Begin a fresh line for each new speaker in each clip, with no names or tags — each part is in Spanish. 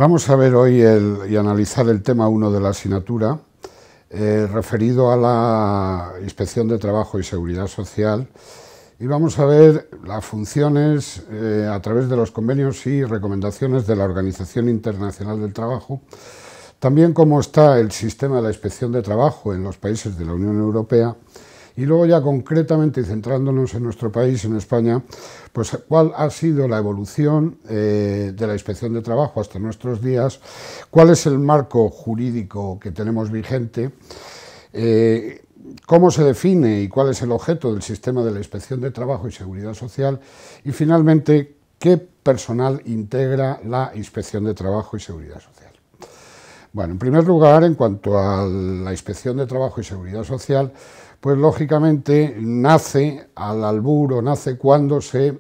Vamos a ver hoy y analizar el tema 1 de la asignatura, referido a la Inspección de Trabajo y Seguridad Social, y vamos a ver las funciones a través de los convenios y recomendaciones de la Organización Internacional del Trabajo, también cómo está el sistema de la Inspección de Trabajo en los países de la Unión Europea, y luego ya concretamente, y centrándonos en nuestro país, en España, pues cuál ha sido la evolución de la Inspección de Trabajo hasta nuestros días, cuál es el marco jurídico que tenemos vigente, cómo se define y cuál es el objeto del sistema de la Inspección de Trabajo y Seguridad Social, y finalmente, qué personal integra la Inspección de Trabajo y Seguridad Social. Bueno, en primer lugar, en cuanto a la Inspección de Trabajo y Seguridad Social, pues lógicamente nace al albur o nace cuando se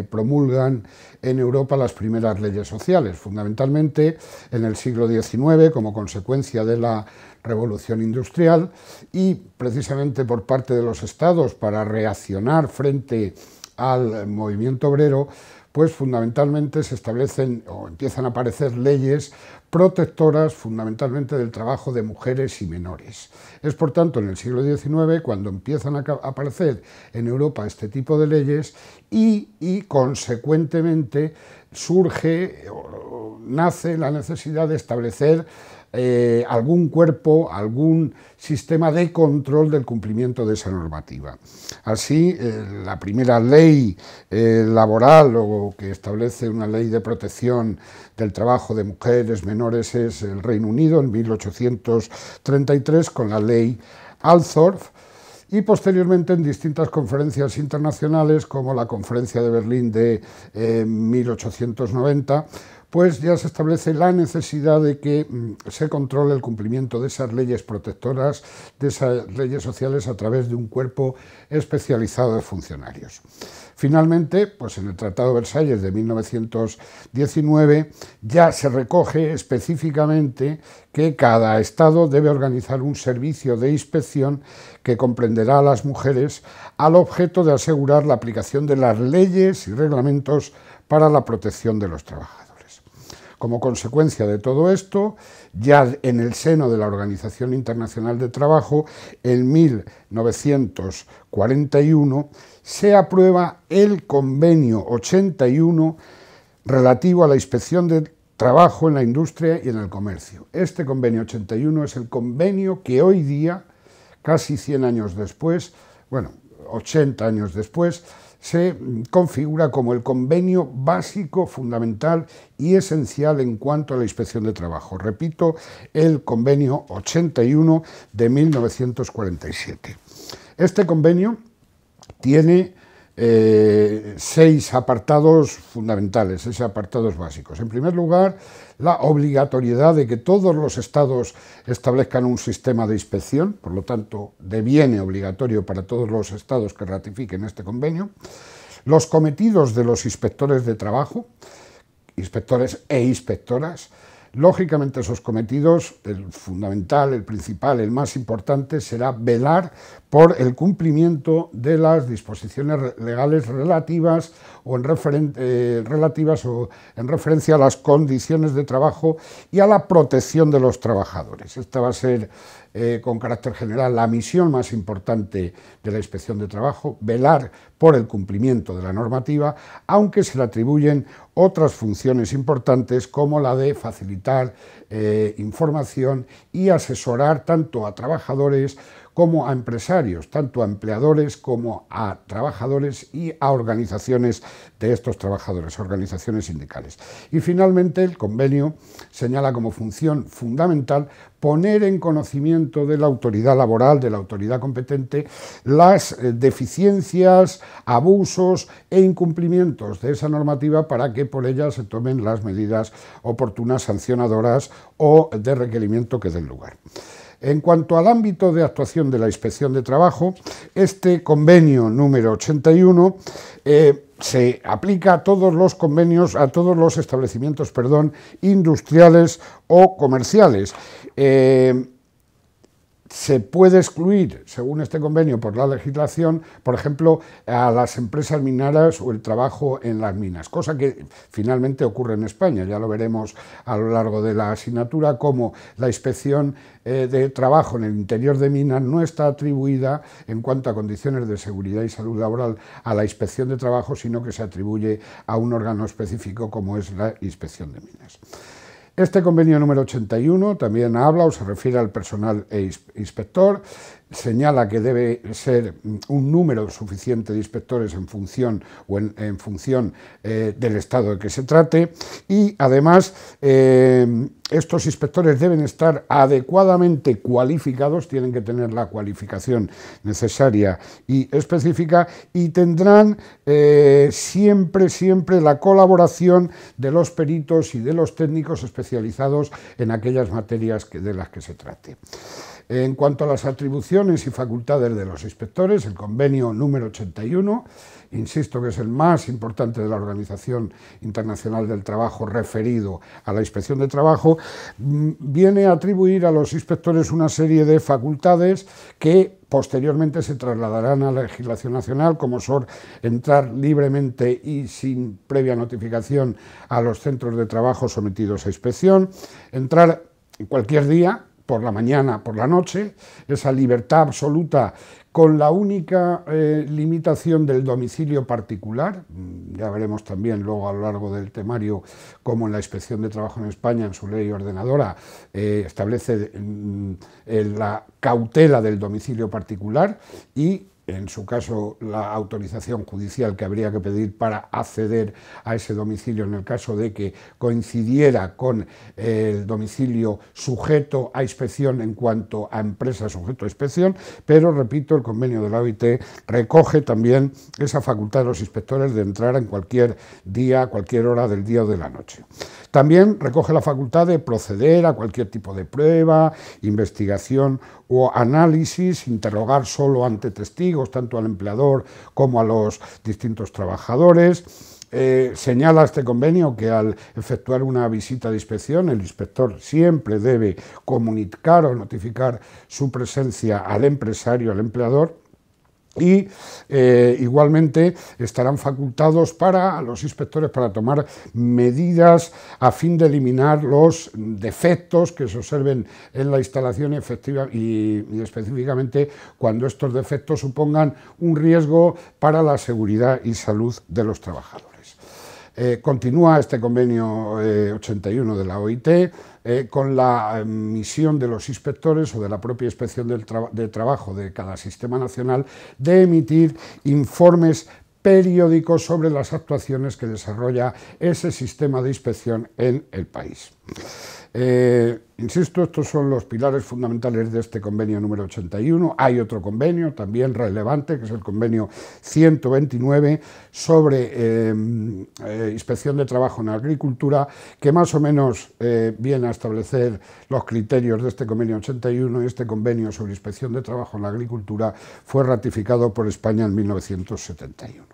promulgan en Europa las primeras leyes sociales, fundamentalmente en el siglo XIX como consecuencia de la Revolución Industrial y precisamente por parte de los estados para reaccionar frente al movimiento obrero, pues fundamentalmente se establecen o empiezan a aparecer leyes protectoras fundamentalmente del trabajo de mujeres y menores. Es por tanto en el siglo XIX cuando empiezan a aparecer en Europa este tipo de leyes y consecuentemente surge o nace la necesidad de establecer algún cuerpo, algún sistema de control del cumplimiento de esa normativa. Así, la primera ley laboral o que establece una ley de protección del trabajo de mujeres menores es el Reino Unido en 1833 con la ley Althorp, y posteriormente en distintas conferencias internacionales como la Conferencia de Berlín de 1890, pues ya se establece la necesidad de que se controle el cumplimiento de esas leyes protectoras, de esas leyes sociales a través de un cuerpo especializado de funcionarios. Finalmente, pues en el Tratado de Versalles de 1919 ya se recoge específicamente que cada Estado debe organizar un servicio de inspección que comprenderá a las mujeres al objeto de asegurar la aplicación de las leyes y reglamentos para la protección de los trabajadores. Como consecuencia de todo esto, ya en el seno de la Organización Internacional de Trabajo, en 1941, se aprueba el Convenio 81 relativo a la inspección de trabajo en la industria y en el comercio. Este Convenio 81 es el convenio que hoy día, casi 100 años después, bueno, 80 años después, se configura como el convenio básico, fundamental y esencial en cuanto a la inspección de trabajo. Repito, el convenio 81 de 1947. Este convenio tiene 6 apartados fundamentales, 6 apartados básicos. En primer lugar, la obligatoriedad de que todos los estados establezcan un sistema de inspección, por lo tanto, deviene obligatorio para todos los estados que ratifiquen este convenio. Los cometidos de los inspectores de trabajo, inspectores e inspectoras. Lógicamente esos cometidos, el fundamental, el principal, el más importante será velar por el cumplimiento de las disposiciones legales relativas o en referencia a las condiciones de trabajo y a la protección de los trabajadores. Esta va a ser con carácter general la misión más importante de la Inspección de Trabajo, velar por el cumplimiento de la normativa, aunque se le atribuyen otras funciones importantes como la de facilitar información y asesorar tanto a trabajadores como a empresarios, tanto a empleadores como a trabajadores y a organizaciones de estos trabajadores, organizaciones sindicales. Y finalmente el convenio señala como función fundamental poner en conocimiento de la autoridad laboral, de la autoridad competente, las deficiencias, abusos e incumplimientos de esa normativa para que por ella se tomen las medidas oportunas, sancionadoras o de requerimiento que den lugar. En cuanto al ámbito de actuación de la Inspección de Trabajo, este convenio número 81 se aplica a todos los convenios, a todos los establecimientos, industriales o comerciales. Se puede excluir, según este convenio, por la legislación, por ejemplo, a las empresas mineras o el trabajo en las minas, cosa que finalmente ocurre en España. Ya lo veremos a lo largo de la asignatura, cómo la inspección de trabajo en el interior de minas no está atribuida en cuanto a condiciones de seguridad y salud laboral a la inspección de trabajo, sino que se atribuye a un órgano específico como es la inspección de minas. Este convenio número 81 también habla o se refiere al personal inspector, señala que debe ser un número suficiente de inspectores en función del estado de que se trate, y además estos inspectores deben estar adecuadamente cualificados, tienen que tener la cualificación necesaria y específica, y tendrán siempre la colaboración de los peritos y de los técnicos especializados en aquellas materias de las que se trate. En cuanto a las atribuciones y facultades de los inspectores, el convenio número 81, insisto que es el más importante de la Organización Internacional del Trabajo referido a la inspección de trabajo, viene a atribuir a los inspectores una serie de facultades que posteriormente se trasladarán a la legislación nacional, como son entrar libremente y sin previa notificación a los centros de trabajo sometidos a inspección, entrar en cualquier día, por la mañana, por la noche, esa libertad absoluta con la única limitación del domicilio particular. Ya veremos también luego a lo largo del temario cómo en la Inspección de Trabajo en España, en su ley ordenadora, establece la cautela del domicilio particular y, en su caso, la autorización judicial que habría que pedir para acceder a ese domicilio en el caso de que coincidiera con el domicilio sujeto a inspección en cuanto a empresa sujeto a inspección, pero, repito, el convenio de la OIT recoge también esa facultad de los inspectores de entrar en cualquier día, cualquier hora del día o de la noche. También recoge la facultad de proceder a cualquier tipo de prueba, investigación o análisis, interrogar solo ante testigos, tanto al empleador como a los distintos trabajadores. Señala este convenio que al efectuar una visita de inspección, el inspector siempre debe comunicar o notificar su presencia al empresario, al empleador. Y igualmente estarán facultados para los inspectores para tomar medidas a fin de eliminar los defectos que se observen en la instalación y específicamente cuando estos defectos supongan un riesgo para la seguridad y salud de los trabajadores. Continúa este convenio 81 de la OIT con la misión de los inspectores o de la propia inspección de trabajo de cada sistema nacional de emitir informes periódicos sobre las actuaciones que desarrolla ese sistema de inspección en el país. Insisto, estos son los pilares fundamentales de este convenio número 81. Hay otro convenio también relevante, que es el convenio 129 sobre inspección de trabajo en agricultura, que más o menos viene a establecer los criterios de este convenio 81, y este convenio sobre inspección de trabajo en la agricultura fue ratificado por España en 1971.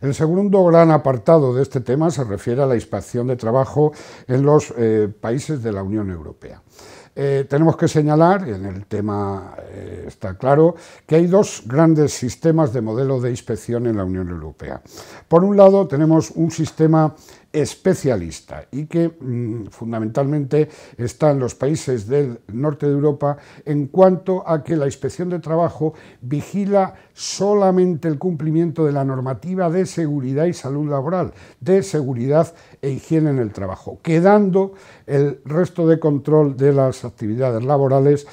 El segundo gran apartado de este tema se refiere a la inspección de trabajo en los países de la Unión Europea. Tenemos que señalar, y en el tema está claro, que hay dos grandes sistemas de modelo de inspección en la Unión Europea. Por un lado, tenemos un sistema especialista y que fundamentalmente está en los países del norte de Europa en cuanto a que la inspección de trabajo vigila solamente el cumplimiento de la normativa de seguridad y salud laboral, de seguridad e higiene en el trabajo, quedando el resto de control de las actividades laborales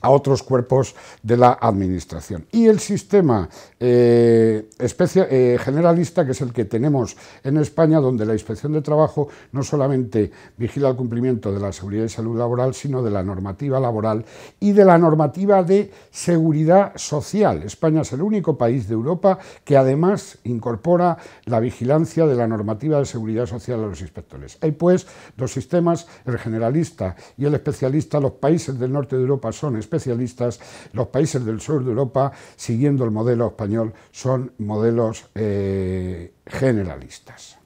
a otros cuerpos de la administración. Y el sistema generalista, que es el que tenemos en España, donde la inspección de trabajo no solamente vigila el cumplimiento de la seguridad y salud laboral, sino de la normativa laboral y de la normativa de seguridad social. España es el único país de Europa que además incorpora la vigilancia de la normativa de seguridad social a los inspectores. Hay pues dos sistemas, el generalista y el especialista. Los países del norte de Europa son especialistas, los países del sur de Europa, siguiendo el modelo español, son modelos generalistas.